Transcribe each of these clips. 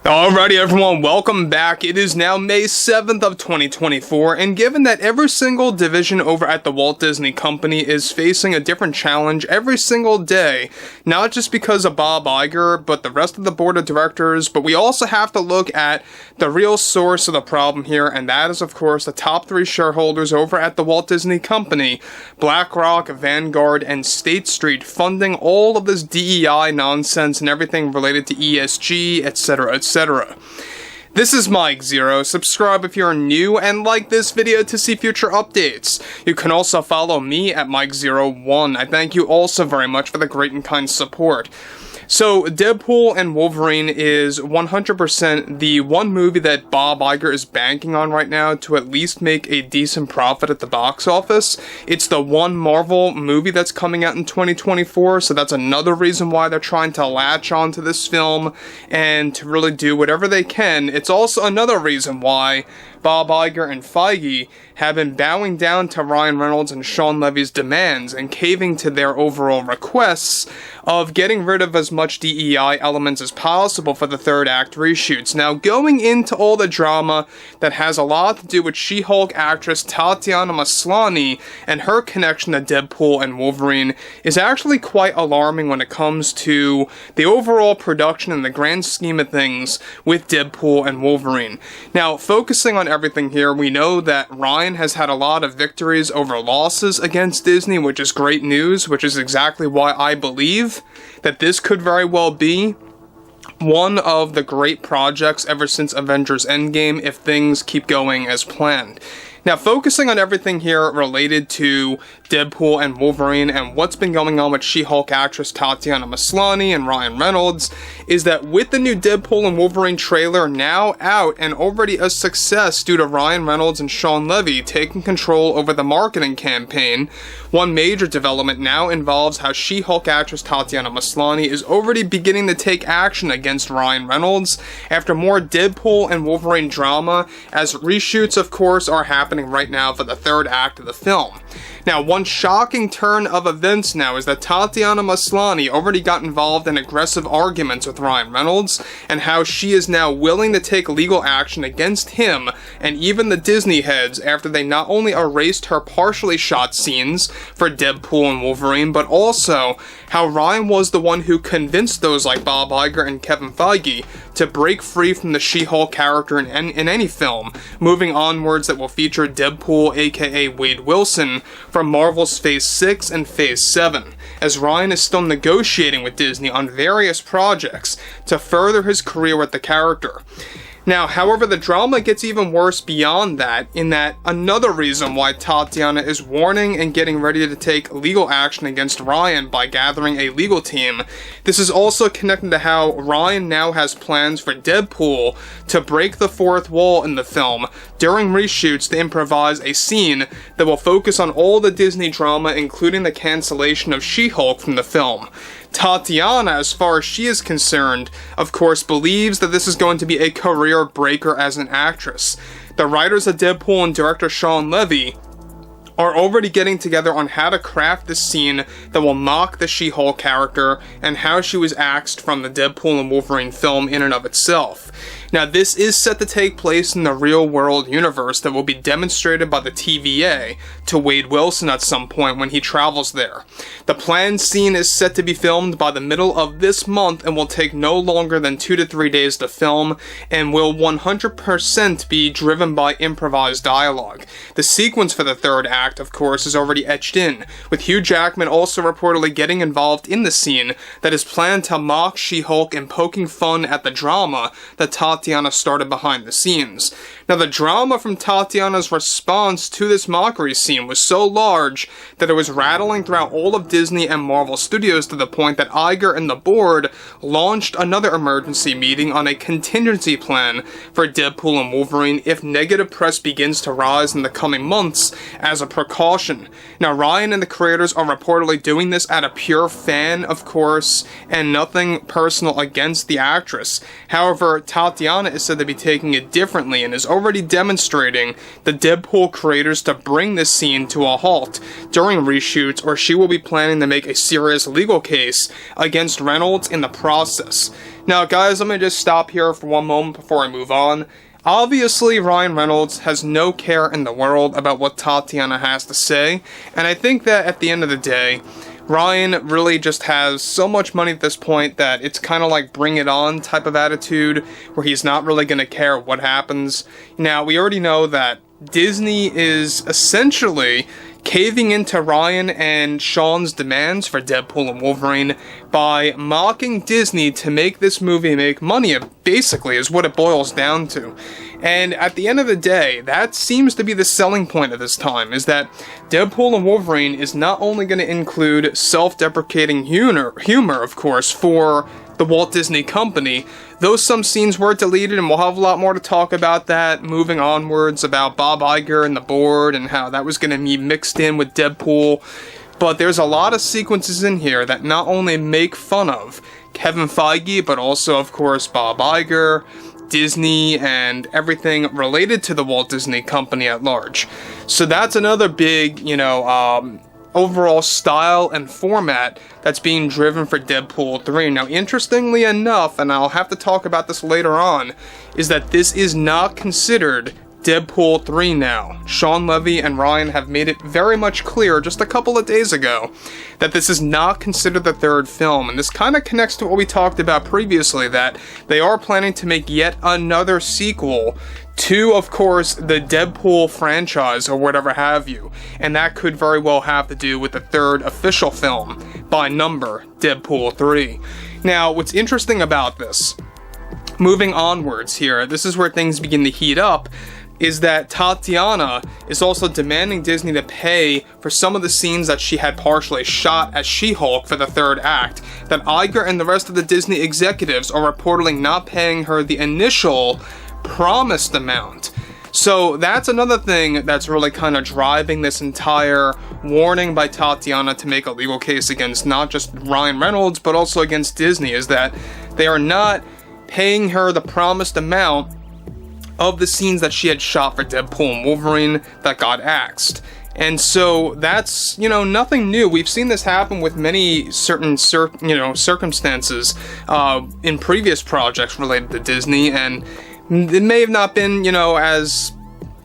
Alrighty everyone, welcome back. It is now May 7th of 2024, and given that every single division over at the Walt Disney Company is facing a different challenge every single day, not just because of Bob Iger, but the rest of the board of directors, but we also have to look at the real source of the problem here, and that is of course the top three shareholders over at the Walt Disney Company, BlackRock, Vanguard, and State Street, funding all of this DEI nonsense and everything related to ESG, etc., etc. This is Mike Zero. Subscribe if you're new and like this video to see future updates. You can also follow me at Mike01. I thank you also very much for the great and kind support. So, Deadpool and Wolverine is 100% the one movie that Bob Iger is banking on right now to at least make a decent profit at the box office. It's the one Marvel movie that's coming out in 2024, so that's another reason why they're trying to latch onto this film and to really do whatever they can. It's also another reason why Bob Iger and Feige have been bowing down to Ryan Reynolds and Shawn Levy's demands and caving to their overall requests of getting rid of as much DEI elements as possible for the third act reshoots. Now, going into all the drama that has a lot to do with She-Hulk actress Tatiana Maslany and her connection to Deadpool and Wolverine is actually quite alarming when it comes to the overall production and the grand scheme of things with Deadpool and Wolverine. Now, focusing on everything here, we know that Ryan has had a lot of victories over losses against Disney, which is great news, which is exactly why I believe that this could very well be one of the great projects ever since Avengers Endgame if things keep going as planned. Now, focusing on everything here related to Deadpool and Wolverine and what's been going on with She-Hulk actress Tatiana Maslany and Ryan Reynolds is that with the new Deadpool and Wolverine trailer now out and already a success due to Ryan Reynolds and Shawn Levy taking control over the marketing campaign, one major development now involves how She-Hulk actress Tatiana Maslany is already beginning to take action against Ryan Reynolds after more Deadpool and Wolverine drama, as reshoots of course are happening right now for the third act of the film. Now, one shocking turn of events now is that Tatiana Maslany already got involved in aggressive arguments with Ryan Reynolds, and how she is now willing to take legal action against him and even the Disney heads after they not only erased her partially shot scenes for Deadpool and Wolverine, but also how Ryan was the one who convinced those like Bob Iger and Kevin Feige to break free from the She-Hulk character in any film, moving onwards that will feature Deadpool aka Wade Wilson from Marvel's Phase 6 and Phase 7, as Ryan is still negotiating with Disney on various projects to further his career with the character. Now, however, the drama gets even worse beyond that, in that another reason why Tatiana is warning and getting ready to take legal action against Ryan by gathering a legal team. This is also connected to how Ryan now has plans for Deadpool to break the fourth wall in the film during reshoots to improvise a scene that will focus on all the Disney drama, including the cancellation of She-Hulk from the film. Tatiana, as far as she is concerned, of course, believes that this is going to be a career breaker as an actress. The writers of Deadpool and director Shawn Levy are already getting together on how to craft this scene that will mock the She-Hulk character and how she was axed from the Deadpool and Wolverine film in and of itself. Now, this is set to take place in the real-world universe that will be demonstrated by the TVA to Wade Wilson at some point when he travels there. The planned scene is set to be filmed by the middle of this month and will take no longer than 2 to 3 days to film and will 100% be driven by improvised dialogue. The sequence for the third act, of course, is already etched in, with Hugh Jackman also reportedly getting involved in the scene that is planned to mock She-Hulk and poking fun at the drama that Tatiana started behind the scenes. Now, the drama from Tatiana's response to this mockery scene was so large that it was rattling throughout all of Disney and Marvel Studios to the point that Iger and the board launched another emergency meeting on a contingency plan for Deadpool and Wolverine if negative press begins to rise in the coming months as a precaution. Now, Ryan and the creators are reportedly doing this out of pure fan, of course, and nothing personal against the actress. However, Tatiana is said to be taking it differently and is already demonstrating the Deadpool creators to bring this scene to a halt during reshoots, or she will be planning to make a serious legal case against Reynolds in the process. Now guys, let me just stop here for one moment before I move on. Obviously, Ryan Reynolds has no care in the world about what Tatiana has to say, and I think that at the end of the day, Ryan really just has so much money at this point that it's kind of like bring it on type of attitude, where he's not really going to care what happens. Now, we already know that Disney is essentially caving into Ryan and Shawn's demands for Deadpool and Wolverine by mocking Disney to make this movie make money, basically, is what it boils down to. And at the end of the day, that seems to be the selling point at this time, is that Deadpool and Wolverine is not only going to include self-deprecating humor, of course, for the Walt Disney Company, though some scenes were deleted, and we'll have a lot more to talk about that moving onwards, about Bob Iger and the board and how that was going to be mixed in with Deadpool. But there's a lot of sequences in here that not only make fun of Kevin Feige, but also, of course, Bob Iger, Disney, and everything related to the Walt Disney Company at large. So that's another big, overall style and format that's being driven for Deadpool 3. Now, interestingly enough, and I'll have to talk about this later on, is that this is not considered Deadpool 3 now. Shawn Levy and Ryan have made it very much clear just a couple of days ago that this is not considered the third film, and this kind of connects to what we talked about previously, that they are planning to make yet another sequel to, of course, the Deadpool franchise or whatever have you, and that could very well have to do with the third official film by number, Deadpool 3. Now, what's interesting about this, moving onwards here, this is where things begin to heat up, is that Tatiana is also demanding Disney to pay for some of the scenes that she had partially shot as She-Hulk for the third act, that Iger and the rest of the Disney executives are reportedly not paying her the initial promised amount. So that's another thing that's really kind of driving this entire warning by Tatiana to make a legal case against not just Ryan Reynolds, but also against Disney, is that they are not paying her the promised amount of the scenes that she had shot for Deadpool and Wolverine that got axed. And so that's, nothing new. We've seen this happen with many certain circumstances in previous projects related to Disney, and it may have not been, as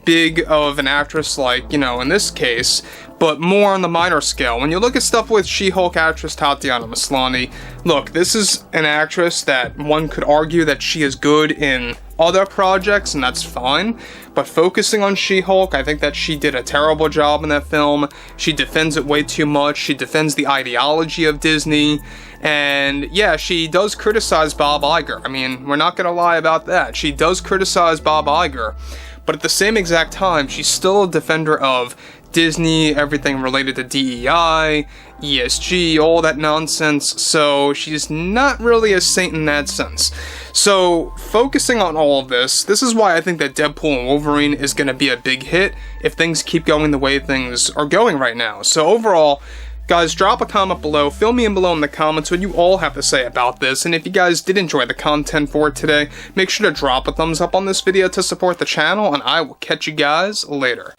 big of an actress like, in this case, but more on the minor scale. When you look at stuff with She-Hulk actress Tatiana Maslany, look, this is an actress that one could argue that she is good in other projects, and that's fine, but focusing on She-Hulk, I think that she did a terrible job in that film. She defends it way too much. She defends the ideology of Disney, and yeah, she does criticize Bob Iger. I mean, we're not gonna lie about that. She does criticize Bob Iger, but at the same exact time, she's still a defender of Disney, everything related to DEI, ESG, all that nonsense, so she's not really a saint in that sense. So, focusing on all of this is why I think that Deadpool and Wolverine is going to be a big hit if things keep going the way things are going right now. So overall, guys, drop a comment below, fill me in below in the comments what you all have to say about this, and if you guys did enjoy the content for today, make sure to drop a thumbs up on this video to support the channel, and I will catch you guys later.